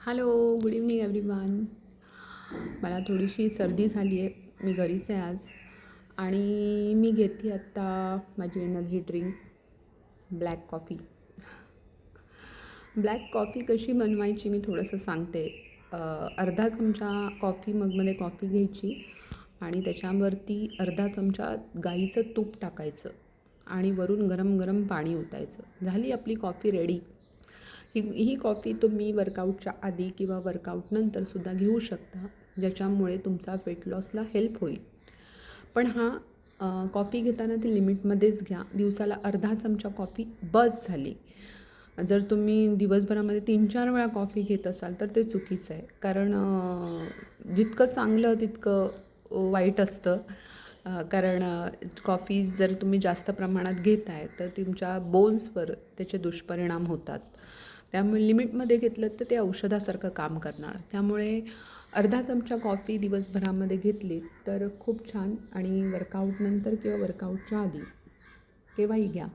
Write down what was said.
Hello, good evening everyone. मला थोडीशी सर्दी झाली आहे. मी घरीच आहे आज आणि मी घेते आत्ता माझी energy drink black coffee. Black coffee कशी बनवायची मी थोडंसं सांगते. अर्धा चमचा कॉफी मगमध्ये कॉफी घ्यायची आणि त्याच्यावरती अर्धा चमचा गाईचं तूप टाकायचं आणि वरून गरम गरम पाणी ओतायचं. झाली आपली कॉफी रेडी. ही कॉफी तुम्ही वर्कआउटच्या आधी किंवा वर्कआउटनंतरसुद्धा घेऊ शकता, ज्याच्यामुळे तुमचा वेट लॉसला हेल्प होईल. पण कॉफी घेताना ती लिमिटमध्येच घ्या. दिवसाला अर्धा चमचा कॉफी बस झाली. जर तुम्ही दिवसभरामध्ये 3-4 वेळा कॉफी घेत असाल तर ते चुकीचं आहे. कारण जितकं चांगलं तितकं वाईट असतं. कारण कॉफी जर तुम्ही जास्त प्रमाणात घेताय तर तुमच्या बोन्सवर त्याचे दुष्परिणाम होतात. त्यामुळे लिमिटमध्ये घेतलं तर ते औषधासारखं काम करणार. त्यामुळे अर्धा चमचा कॉफी दिवसभरामध्ये घेतली तर खूप छान. आणि वर्कआउटनंतर किंवा वर्कआउटच्या आधी केव्हाही घ्या.